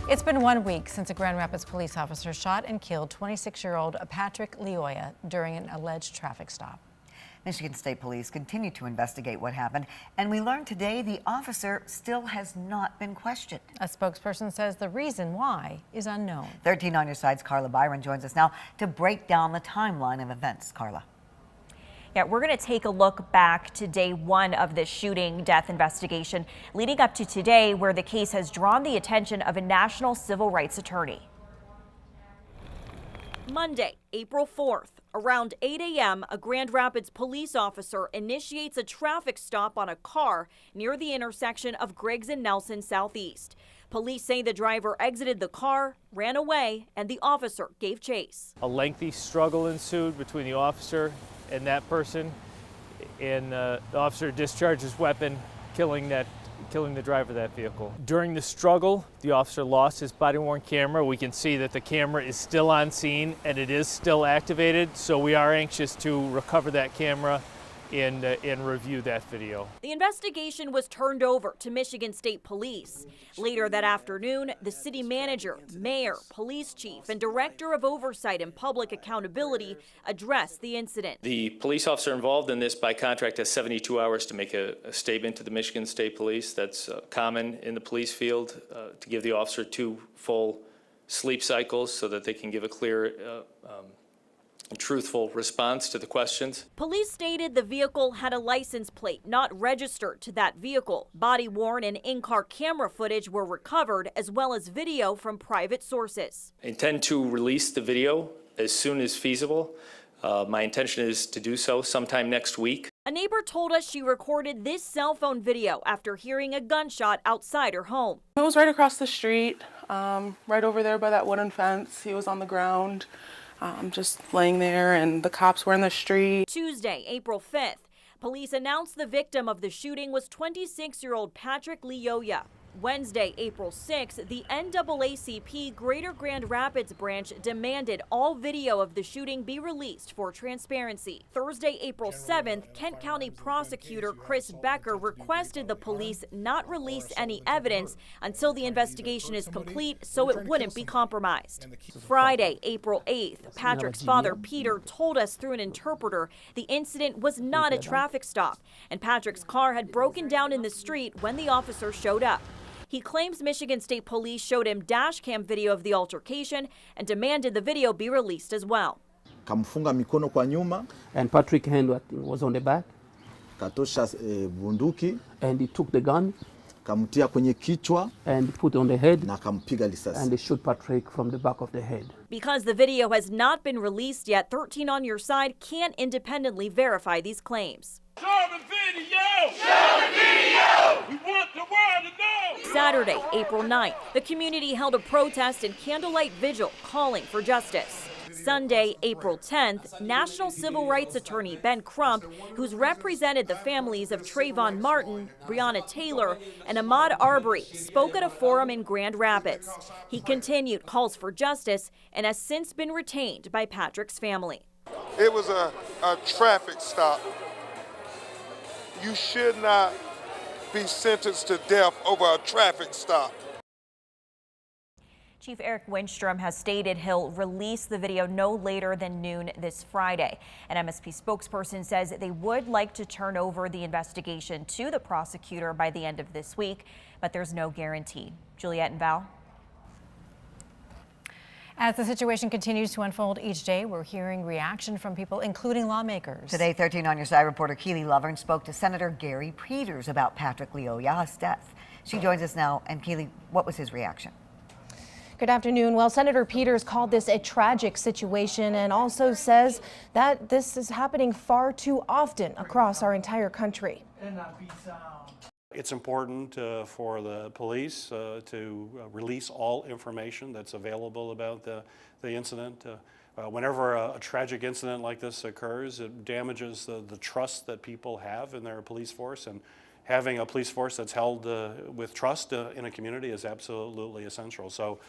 It's been 1 week since a Grand Rapids police officer shot and killed 26-year-old Patrick Lyoya during an alleged traffic stop. Michigan State Police continue to investigate what happened, and we learned today the officer still has not been questioned. A spokesperson says the reason why is unknown. 13 on your side's Carla Byron joins us now to break down the timeline of events. Carla. Yeah, we're going to take a look back to day one of this shooting death investigation, leading up to today, where the case has drawn the attention of a national civil rights attorney. Monday, April 4th, around 8 a.m., a Grand Rapids police officer initiates a traffic stop on a car near the intersection of Griggs and Nelson Southeast. Police say the driver exited the car, ran away, and the officer gave chase. A lengthy struggle ensued between the officer and that person, and the officer discharged his weapon, killing the driver of that vehicle. During the struggle, the officer lost his body-worn camera. We can see that the camera is still on scene and it is still activated, so we are anxious to recover that camera and review that video. The investigation was turned over to Michigan State Police. Later that afternoon, the city manager, mayor, police chief, and director of oversight and public accountability addressed the incident. The police officer involved in this by contract has 72 hours to make a statement to the Michigan State Police. That's common in the police field, to give the officer 2 full sleep cycles so that they can give a clear truthful response to the questions. Police stated the vehicle had a license plate not registered to that vehicle. Body-worn and in-car camera footage were recovered, as well as video from private sources. I intend to release the video as soon as feasible. My intention is to do so sometime next week. A neighbor told us she recorded this cell phone video after hearing a gunshot outside her home. It was right across the street, right over there by that wooden fence. He was on the ground. Just laying there, and the cops were in the street. Tuesday, April 5th, police announced the victim of the shooting was 26-year-old Patrick Lyoya. Wednesday, April 6th, the NAACP Greater Grand Rapids branch demanded all video of the shooting be released for transparency. Thursday, April 7th, Kent County prosecutor Chris Becker requested the police not release any evidence until the investigation is complete so it wouldn't be compromised. Friday, April 8th, Patrick's father, Peter, told us through an interpreter the incident was not a traffic stop, and Patrick's car had broken down in the street when the officer showed up. He claims Michigan State Police showed him dash cam video of the altercation and demanded the video be released as well. Kamfunga mikono kwa nyuma. And Patrick's hand was on the back. Katosha bunduki. And he took the gun. Kamtia kwenye kichwa. And put on the head. Na kampiga risasi. And they shot Patrick from the back of the head. Because the video has not been released yet, 13 on your side can't independently verify these claims. Show the video! Show the video! We want the world to know! Saturday, April 9th, the community held a protest and candlelight vigil calling for justice. Sunday, April 10th, National Civil Rights Attorney Ben Crump, who's represented the families of Trayvon Martin, Breonna Taylor, and Ahmaud Arbery, spoke at a forum in Grand Rapids. He continued calls for justice and has since been retained by Patrick's family. It was a traffic stop. You should not be sentenced to death over a traffic stop. Chief Eric Winstrom has stated he'll release the video no later than noon this Friday. An MSP spokesperson says they would like to turn over the investigation to the prosecutor by the end of this week, but there's no guarantee. Juliet and Val. As the situation continues to unfold each day, we're hearing reaction from people, including lawmakers. Today, 13 on your side reporter Keely Lovern spoke to Senator Gary Peters about Patrick Lyoya's death. She joins us now. And Keely, what was his reaction? Good afternoon. Well, Senator Peters called this a tragic situation and also says that this is happening far too often across our entire country. It's important for the police to release all information that's available about the incident. Whenever a tragic incident like this occurs, it damages the trust that people have in their police force, and having a police force that's held with trust in a community is absolutely essential. So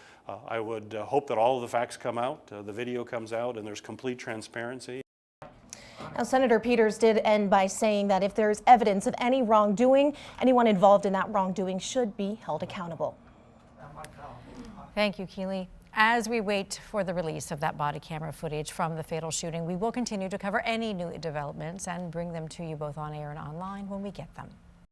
I would hope that all of the facts come out, the video comes out, and there's complete transparency. Now, Senator Peters did end by saying that if there's evidence of any wrongdoing, anyone involved in that wrongdoing should be held accountable. Thank you, Keely. As we wait for the release of that body camera footage from the fatal shooting, we will continue to cover any new developments and bring them to you both on air and online when we get them.